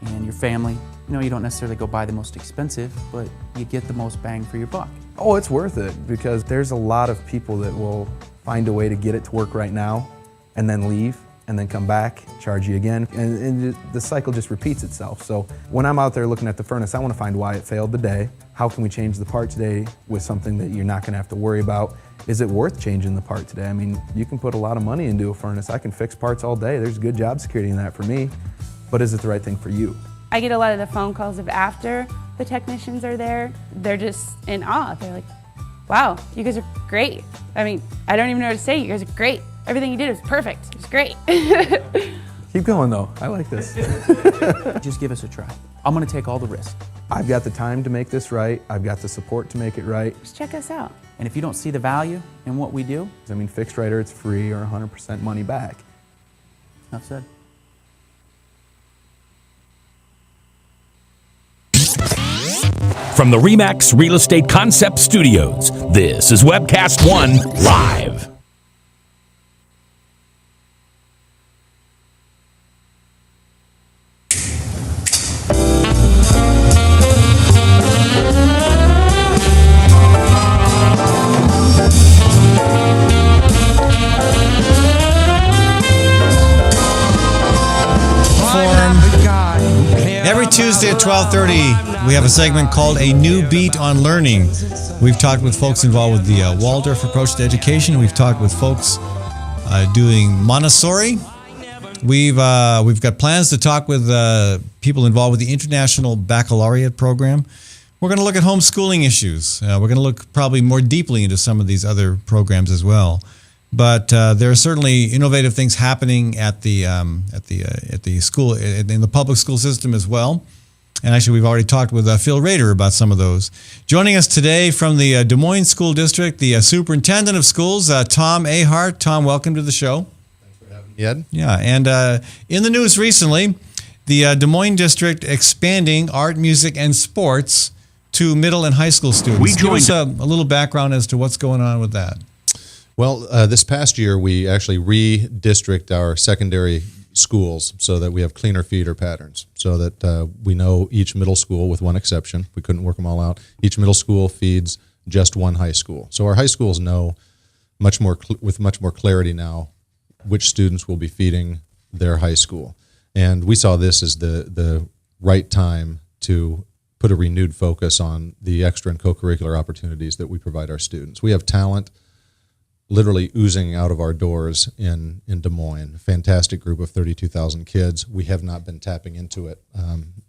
and your family, you know, you don't necessarily go buy the most expensive, but you get the most bang for your buck. Oh, it's worth it, because there's a lot of people that will find a way to get it to work right now and then leave and then come back, charge you again, and the cycle just repeats itself. So when I'm out there looking at the furnace, I want to find why it failed today. How can we change the part today with something that you're not going to have to worry about? Is it worth changing the part today? I mean, you can put a lot of money into a furnace. I can fix parts all day. There's good job security in that for me, but is it the right thing for you? I get a lot of the phone calls of after the technicians are there. They're just in awe. They're like, wow, you guys are great. I mean, I don't even know what to say. You guys are great. Everything you did was perfect. It was great. Keep going though. I like this. Just give us a try. I'm going to take all the risk. I've got the time to make this right. I've got the support to make it right. Just check us out. And if you don't see the value in what we do, I mean, fixed right or it's free or 100% money back. enough said. From the RE/MAX Real Estate Concept Studios, this is Webcast One Live. Every Tuesday at 12:30, we have a segment called A New Beat on Learning. We've talked with folks involved with the Waldorf approach to education. We've talked with folks doing Montessori. We've got plans to talk with people involved with the International Baccalaureate program. We're going to look at homeschooling issues. We're going to look probably more deeply into some of these other programs as well. But there are certainly innovative things happening at the school, in the public school system as well. And actually, we've already talked with Phil Rader about some of those. Joining us today from the Des Moines School District, the Superintendent of Schools, Tom Ahart. Tom, welcome to the show. Thanks for having me, Ed. Yeah, and in the news recently, the Des Moines District expanding art, music, and sports to middle and high school students. Give us a little background as to what's going on with that. Well, this past year, we actually redistrict our secondary schools so that we have cleaner feeder patterns, so that we know each middle school, with one exception, we couldn't work them all out, each middle school feeds just one high school. So our high schools know with much more clarity now which students will be feeding their high school. And we saw this as the right time to put a renewed focus on the extra and co-curricular opportunities that we provide our students. We have talent literally oozing out of our doors in Des Moines. Fantastic group of 32,000 kids. We have not been tapping into it,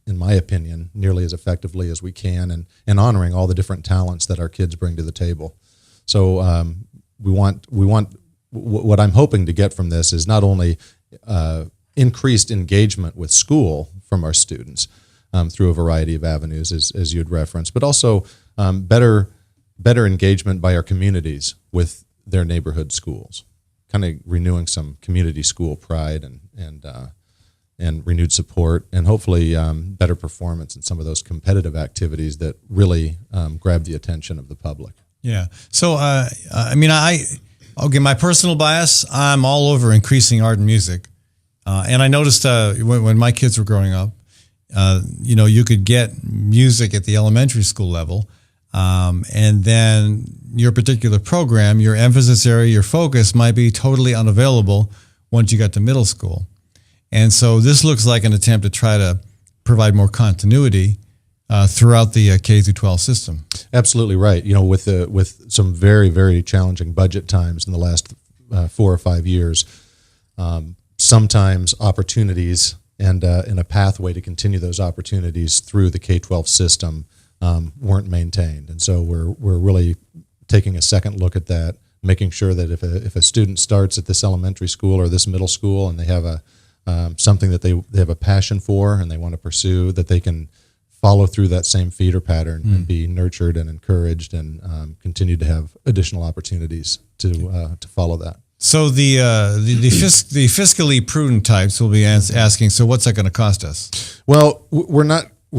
in my opinion, nearly as effectively as we can, and honoring all the different talents that our kids bring to the table. So we want what I'm hoping to get from this is not only increased engagement with school from our students through a variety of avenues, as you had referenced, but also better engagement by our communities with their neighborhood schools, kind of renewing some community school pride and renewed support, and hopefully better performance in some of those competitive activities that really grab the attention of the public. Yeah. So, I mean, I'll give my personal bias. I'm all over increasing art and music. And I noticed when my kids were growing up, you could get music at the elementary school level. And then your particular program, your emphasis area, your focus might be totally unavailable once you got to middle school. And so this looks like an attempt to try to provide more continuity throughout the K through 12 system. Absolutely right. With some very, very challenging budget times in the last 4 or 5 years, sometimes opportunities and a pathway to continue those opportunities through the K-12 system weren't maintained. And so we're really taking a second look at that, making sure that if a student starts at this elementary school or this middle school and they have something that they have a passion for and they want to pursue, that they can follow through that same feeder pattern and be nurtured and encouraged and continue to have additional opportunities to follow that. So the fiscally prudent types will be asking, so what's that going to cost us? Well, we're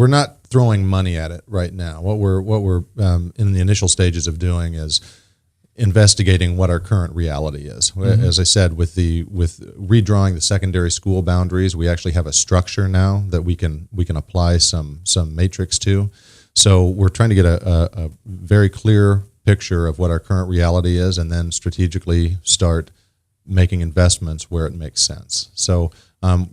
not throwing money at it right now. What we're in the initial stages of doing is investigating what our current reality is. Mm-hmm. As I said, with redrawing the secondary school boundaries, we actually have a structure now that we can apply some matrix to. So we're trying to get a very clear picture of what our current reality is, and then strategically start making investments where it makes sense. So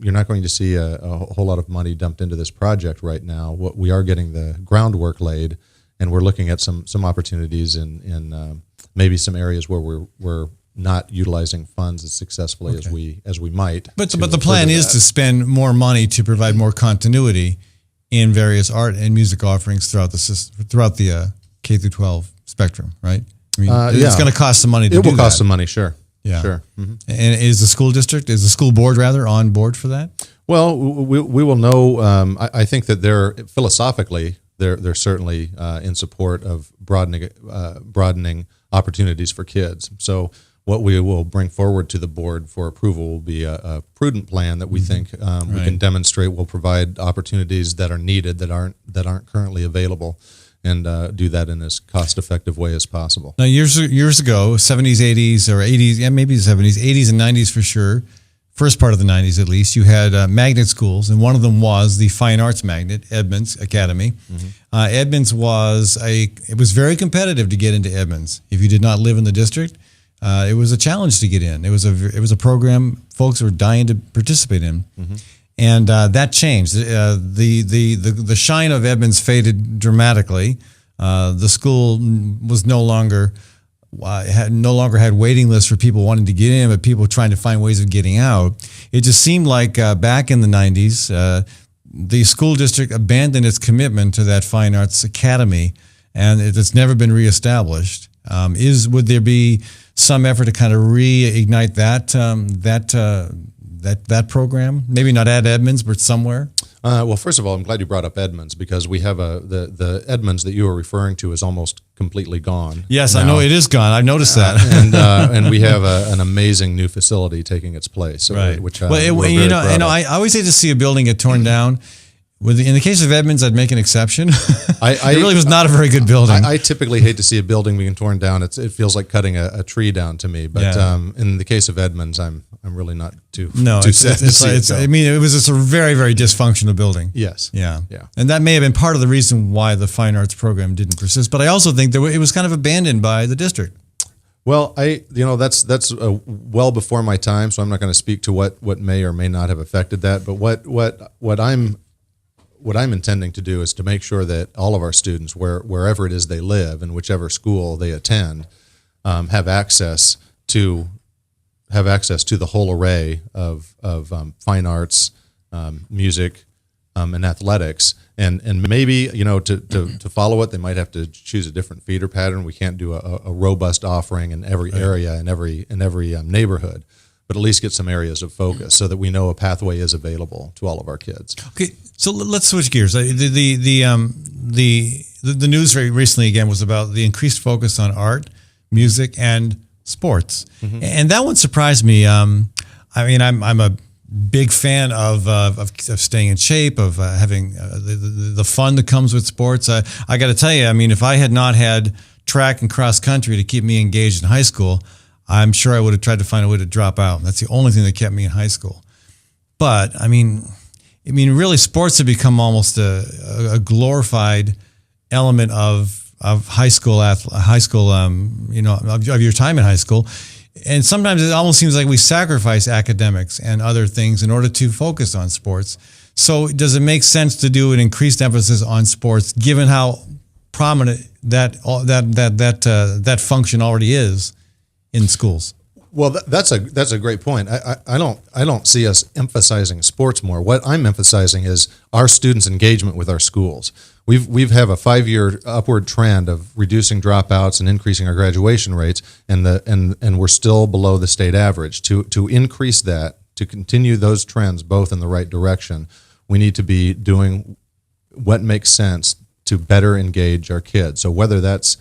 you're not going to see a whole lot of money dumped into this project right now. What we are getting the groundwork laid, and we're looking at some opportunities in maybe some areas where we're not utilizing funds as successfully as we might. But the plan is to spend more money to provide more continuity in various art and music offerings throughout the K through 12 spectrum, right? I mean, it's going to cost some money to do that. It will cost some money, sure. Yeah. Sure. Mm-hmm. And is the school board rather on board for that? Well, we will know. I think that they're philosophically they're certainly in support of broadening opportunities for kids. So what we will bring forward to the board for approval will be a prudent plan that we think we can demonstrate will provide opportunities that are needed that aren't currently available, and do that in as cost-effective way as possible. Now, years ago, 70s, 80s, or 80s, yeah, maybe the 70s, 80s and 90s for sure, first part of the 90s at least, you had magnet schools, and one of them was the Fine Arts Magnet, Edmonds Academy. Edmonds it was very competitive to get into Edmonds. If you did not live in the district, it was a challenge to get in. It was a program folks were dying to participate in. And that changed. The shine of Edmonds faded dramatically. The school was no longer had waiting lists for people wanting to get in, but people trying to find ways of getting out. It just seemed like back in the 90s, the school district abandoned its commitment to that Fine Arts Academy, and it's never been reestablished. Would there be some effort to kind of reignite that program? Maybe not at Edmonds, but somewhere? Well, first of all, I'm glad you brought up Edmonds, because we have the Edmonds that you were referring to is almost completely gone. Yes, now. I know it is gone. I've noticed that. And we have an amazing new facility taking its place. Right. Which I always hate to see a building get torn down. In the case of Edmonds, I'd make an exception. It really was not a very good building. I typically hate to see a building being torn down. It feels like cutting a tree down to me. But in the case of Edmonds, I'm really not too sad to see it go. I mean, it was just a very, very dysfunctional building. Yes. Yeah. And that may have been part of the reason why the fine arts program didn't persist. But I also think that it was kind of abandoned by the district. Well, that's well before my time, so I'm not going to speak to what may or may not have affected that. But what I'm intending to do is to make sure that all of our students, wherever it is they live and whichever school they attend, have access to the whole array of fine arts, music, and athletics. And maybe to follow it, they might have to choose a different feeder pattern. We can't do a robust offering in every area in every neighborhood, but at least get some areas of focus so that we know a pathway is available to all of our kids. Okay, so let's switch gears. The news very recently again was about the increased focus on art, music, and sports, and that one surprised me. I mean, I'm a big fan of staying in shape, of having the fun that comes with sports. I got to tell you, I mean, if I had not had track and cross country to keep me engaged in high school, I'm sure I would have tried to find a way to drop out. That's the only thing that kept me in high school. But I mean, really, sports have become almost a glorified element of high school, of your time in high school. And sometimes it almost seems like we sacrifice academics and other things in order to focus on sports. So does it make sense to do an increased emphasis on sports, given how prominent that function already is in schools? Well, that's a great point. I don't see us emphasizing sports more. What I'm emphasizing is our students' engagement with our schools. We've have a 5-year upward trend of reducing dropouts and increasing our graduation rates, and we're still below the state average. To increase that, to continue those trends both in the right direction, we need to be doing what makes sense to better engage our kids. So whether that's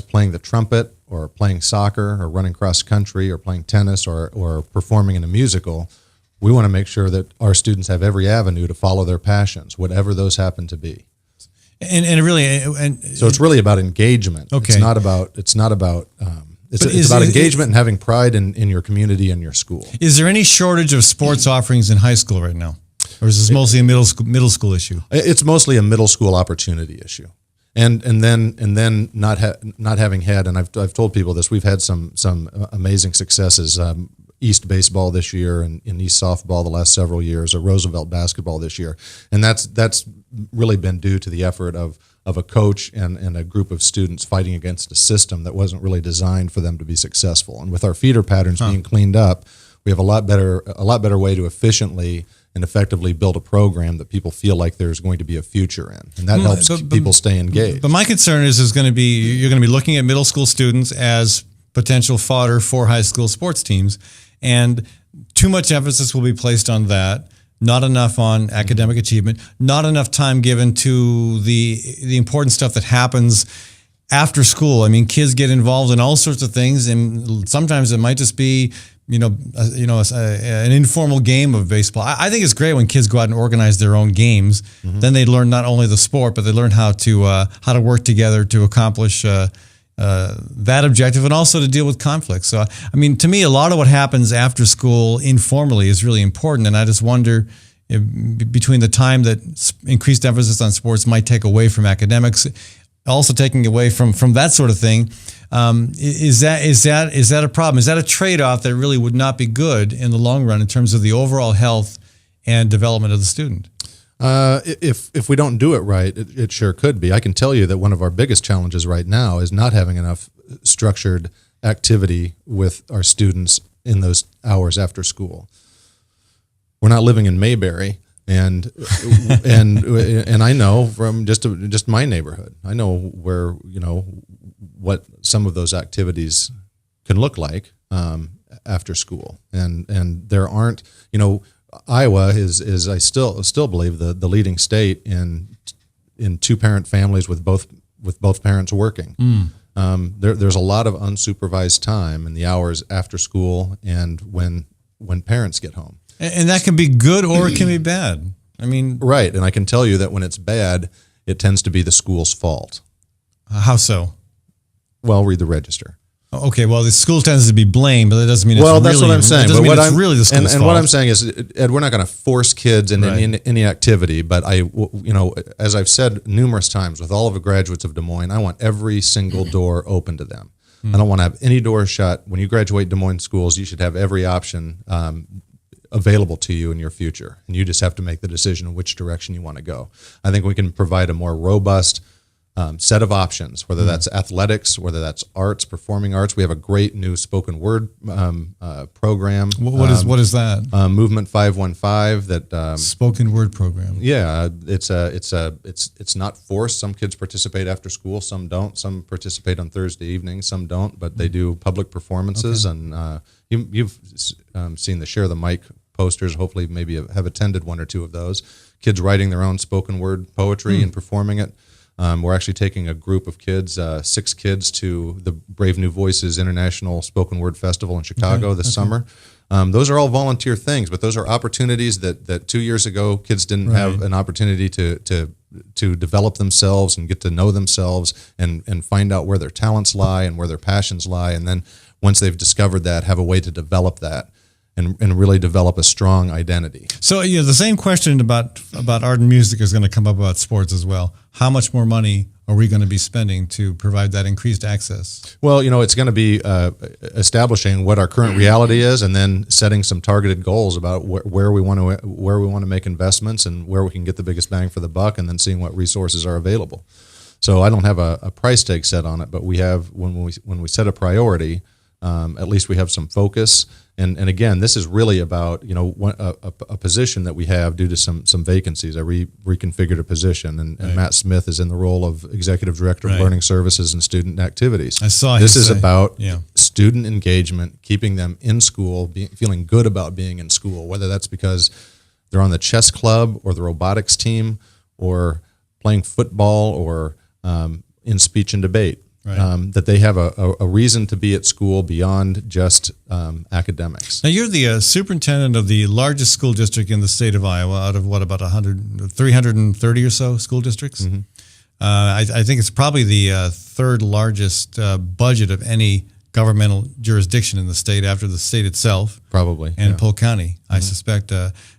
playing the trumpet or playing soccer or running cross country or playing tennis or performing in a musical, we want to make sure that our students have every avenue to follow their passions, whatever those happen to be. So it's really about engagement. Okay. It's about engagement and having pride in your community and your school. Is there any shortage of sports offerings in high school right now? Or is this mostly a middle school issue? It's mostly a middle school opportunity issue. And then not having had, and I've told people this, we've had some amazing successes. East baseball this year and in East softball the last several years, or Roosevelt basketball this year. And that's really been due to the effort of a coach and a group of students fighting against a system that wasn't really designed for them to be successful. And with our feeder patterns being cleaned up, we have a lot better way to efficiently and effectively build a program that people feel like there's going to be a future in, and that helps people stay engaged. But my concern is you're going to be looking at middle school students as potential fodder for high school sports teams, and too much emphasis will be placed on that. Not enough on academic achievement. Not enough time given to the important stuff that happens after school. I mean, kids get involved in all sorts of things, and sometimes it might just be an informal game of baseball. I think it's great when kids go out and organize their own games. Mm-hmm. Then they learn not only the sport, but they learn how to work together to accomplish that objective, and also to deal with conflict. So, I mean, to me, a lot of what happens after school informally is really important, and I just wonder if, between the time that increased emphasis on sports might take away from academics, also taking away from that sort of thing, is that a problem? Is that a trade-off that really would not be good in the long run in terms of the overall health and development of the student? If we don't do it right, it sure could be. I can tell you that one of our biggest challenges right now is not having enough structured activity with our students in those hours after school. We're not living in Mayberry, and I know from just my neighborhood, I know where what some of those activities can look like after school, and there aren't Iowa is I still believe the leading state in two-parent families with both parents working. There's a lot of unsupervised time in the hours after school and when parents get home. And that can be good or it can be bad. I mean, right. And I can tell you that when it's bad, it tends to be the school's fault. How so? Well, read the register. Okay, well, the school tends to be blamed, but that doesn't mean it's well, that's what I'm saying. It doesn't mean it's really the school's fault. And what I'm saying is, Ed, we're not going to force kids into any activity, but as I've said numerous times, with all of the graduates of Des Moines, I want every single door open to them. I don't want to have any doors shut. When you graduate Des Moines schools, you should have every option available to you in your future, and you just have to make the decision in which direction you want to go. I think we can provide a more robust set of options, whether that's athletics, whether that's arts, performing arts. We have a great new spoken word program. What is that? Movement 515. That spoken word program. Yeah, it's not forced. Some kids participate after school, some don't. Some participate on Thursday evenings, some don't. But they do public performances, and you've seen the Share the Mic posters. Hopefully, maybe have attended one or two of those. Kids writing their own spoken word poetry and performing it. We're actually taking a group of kids, 6 kids, to the Brave New Voices International Spoken Word Festival in Chicago this summer. Those are all volunteer things, but those are opportunities that 2 years ago kids didn't have an opportunity to develop themselves and get to know themselves and find out where their talents lie and where their passions lie. And then once they've discovered that, have a way to develop that. And really develop a strong identity. So the same question about art and music is going to come up about sports as well. How much more money are we going to be spending to provide that increased access? Well, it's going to be establishing what our current reality is, and then setting some targeted goals about where we want to make investments and where we can get the biggest bang for the buck, and then seeing what resources are available. So I don't have a price tag set on it, but we have when we set a priority, at least we have some focus. And again, this is really about a position that we have due to some vacancies. I reconfigured a position, and Matt Smith is in the role of Executive Director of Learning Services and Student Activities. I saw this is about student engagement, keeping them in school, feeling good about being in school, whether that's because they're on the chess club or the robotics team or playing football or in speech and debate. That they have a reason to be at school beyond just academics. Now, you're the superintendent of the largest school district in the state of Iowa, out of about 330 or so school districts. Mm-hmm. I think it's probably the third largest budget of any governmental jurisdiction in the state, after the state itself, probably, and Polk County, I suspect.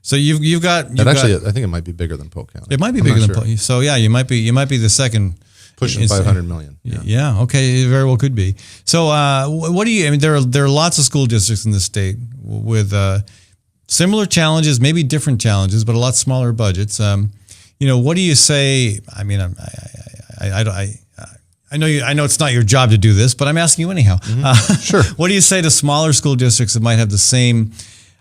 So I think it might be bigger than Polk County. It might be bigger than Polk. So you might be the second. Pushing 500 million. Yeah. Okay. It very well could be. So, what do you? I mean, there are lots of school districts in the state with similar challenges, maybe different challenges, but a lot smaller budgets. What do you say? I mean, I know it's not your job to do this, but I'm asking you anyhow. Sure. What do you say to smaller school districts that might have the same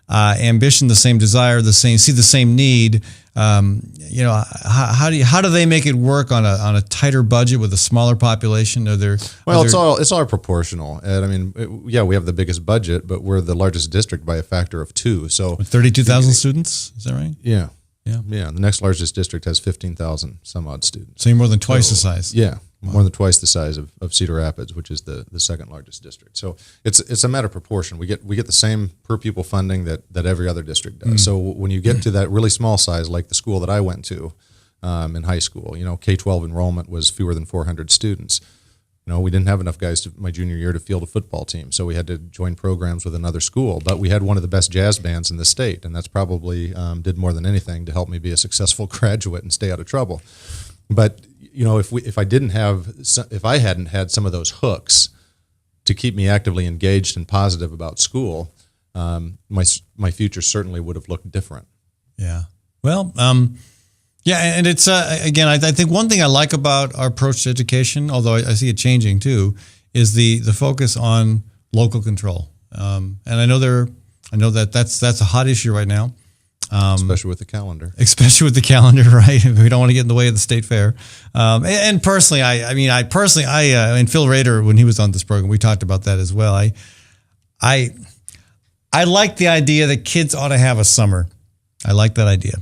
ambition, the same desire, the same need? How do they make it work on a tighter budget with a smaller population? It's all proportional. And I mean, we have the biggest budget, but we're the largest district by a factor of 2. So with 32,000 students, is that right? Yeah. The next largest district has 15,000 some odd students. So you're more than twice the size. Yeah. More than twice the size of Cedar Rapids, which is the second largest district. So it's a matter of proportion. We get the same per pupil funding that every other district does. So when you get to that really small size, like the school that I went to in high school, K-12 enrollment was fewer than 400 students. We didn't have enough guys my junior year to field a football team, so we had to join programs with another school. But we had one of the best jazz bands in the state, and that's probably did more than anything to help me be a successful graduate and stay out of trouble. But if I hadn't had some of those hooks to keep me actively engaged and positive about school, my future certainly would have looked different. Yeah. Well, and it's again, I think one thing I like about our approach to education, although I see it changing too, is the focus on local control. And I know that's a hot issue right now. Especially with the calendar. Right? We don't want to get in the way of the state fair. And personally, and Phil Rader, when he was on this program, we talked about that as well. I like the idea that kids ought to have a summer. I like that idea.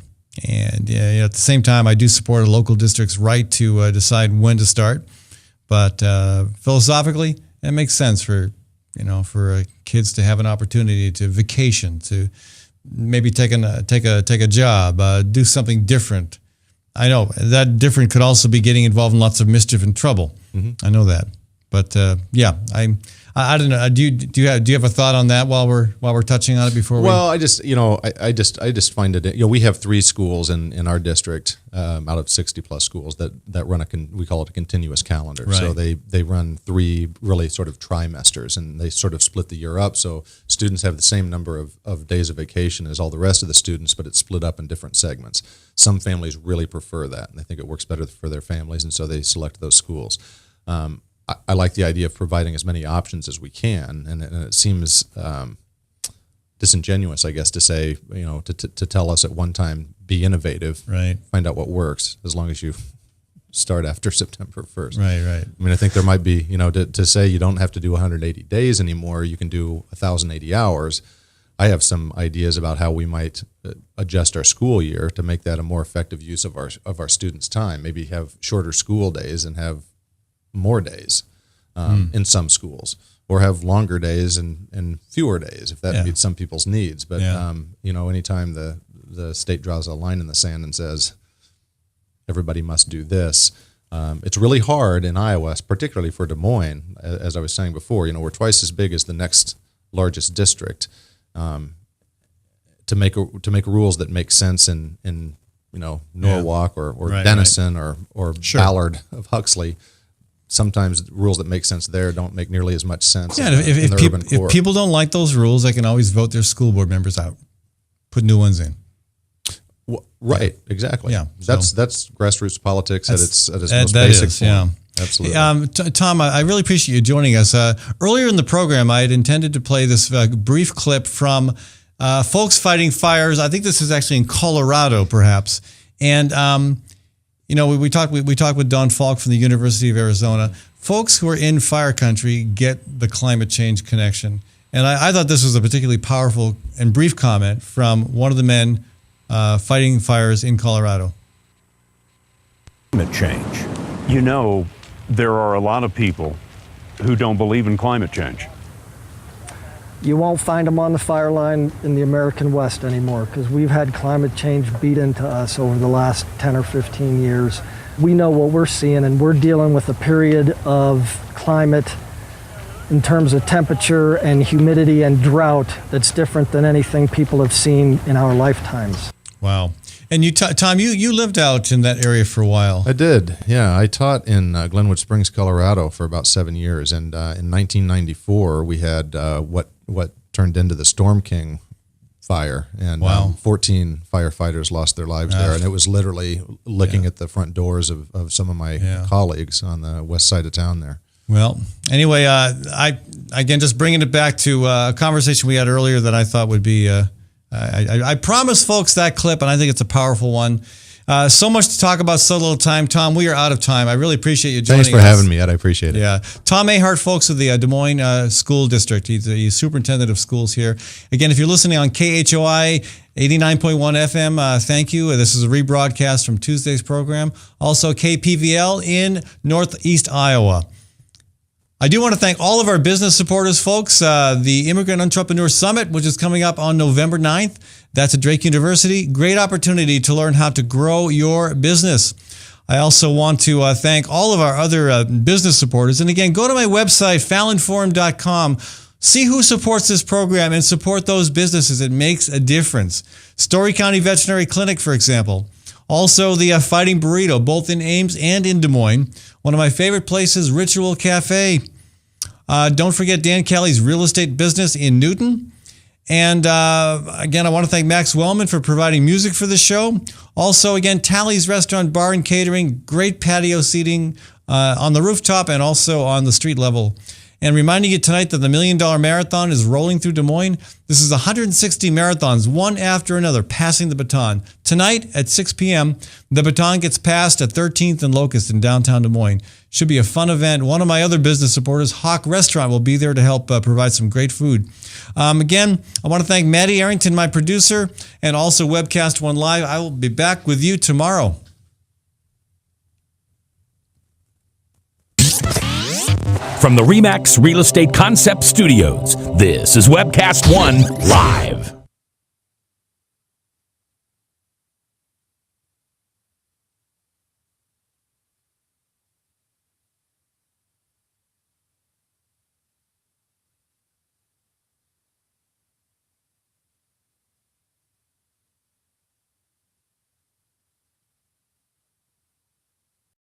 And at the same time, I do support a local district's right to decide when to start. But philosophically, it makes sense for kids to have an opportunity to vacation, to maybe take a job, do something different. I know that different could also be getting involved in lots of mischief and trouble. Mm-hmm. I know that, but I don't know. Do you have a thought on that while we're touching on it before? Well, I just find it. We have 3 schools in our district out of 60 plus schools that run we call it a continuous calendar. Right. So they run 3 really sort of trimesters, and they sort of split the year up. So students have the same number of days of vacation as all the rest of the students, but it's split up in different segments. Some families really prefer that, and they think it works better for their families, and so they select those schools. I like the idea of providing as many options as we can, and it seems disingenuous, I guess, to say, to tell us at one time, be innovative, right? Find out what works, as long as you start after September 1st. Right. I mean, I think there might be, to say you don't have to do 180 days anymore, you can do 1,080 hours. I have some ideas about how we might adjust our school year to make that a more effective use of our students' time. Maybe have shorter school days and have more days in some schools, or have longer days and fewer days if that meets some people's needs. But anytime the state draws a line in the sand and says everybody must do this, it's really hard in Iowa, particularly for Des Moines, as I was saying before. We're twice as big as the next largest district. To make rules that make sense in Norwalk or Denison or Sure. Ballard of Huxley. Sometimes rules that make sense there don't make nearly as much sense. Yeah, if people don't like those rules, they can always vote their school board members out, put new ones in. Well, right, exactly. Yeah, that's grassroots politics at its most basic form. Yeah. Absolutely. Tom, I really appreciate you joining us. Earlier in the program, I had intended to play this brief clip from folks fighting fires. I think this is actually in Colorado, perhaps. And we talked with Don Falk from the University of Arizona. Folks who are in fire country get the climate change connection. And I thought this was a particularly powerful and brief comment from one of the men fighting fires in Colorado. Climate change. There are a lot of people who don't believe in climate change. You won't find them on the fire line in the American West anymore, because we've had climate change beat into us over the last 10 or 15 years. We know what we're seeing, and we're dealing with a period of climate in terms of temperature and humidity and drought that's different than anything people have seen in our lifetimes. Wow. And you, Tom, you lived out in that area for a while. I did, yeah. I taught in Glenwood Springs, Colorado for about 7 years. And in 1994, we had what turned into the Storm King fire. And 14 firefighters lost their lives there. And it was literally licking at the front doors of some of my colleagues on the west side of town there. Well, anyway, I again, just bringing it back to a conversation we had earlier that I thought would be... I promised folks that clip, and I think it's a powerful one. So much to talk about, so little time. Tom, we are out of time. I really appreciate you joining us. Thanks for having me, Ed. I appreciate it. Yeah. Tom Ahart, folks, of the Des Moines School District. He's the superintendent of schools here. Again, if you're listening on KHOI 89.1 FM, thank you. This is a rebroadcast from Tuesday's program. Also, KPVL in Northeast Iowa. I do want to thank all of our business supporters, folks. The Immigrant Entrepreneur Summit, which is coming up on November 9th. That's at Drake University. Great opportunity to learn how to grow your business. I also want to thank all of our other business supporters. And again, go to my website, fallonforum.com. See who supports this program and support those businesses. It makes a difference. Story County Veterinary Clinic, for example. Also, the Fighting Burrito, both in Ames and in Des Moines. One of my favorite places, Ritual Cafe. Don't forget Dan Kelly's Real Estate Business in Newton. And again, I want to thank Max Wellman for providing music for the show. Also, again, Tally's Restaurant, Bar, and Catering. Great patio seating on the rooftop and also on the street level. And reminding you tonight that the $1 Million Marathon is rolling through Des Moines. This is 160 marathons, one after another, passing the baton. Tonight at 6 p.m., the baton gets passed at 13th and Locust in downtown Des Moines. Should be a fun event. One of my other business supporters, Hawk Restaurant, will be there to help provide some great food. Again, I want to thank Maddie Arrington, my producer, and also Webcast One Live. I will be back with you tomorrow. From the RE/MAX Real Estate Concept Studios, this is Webcast One Live.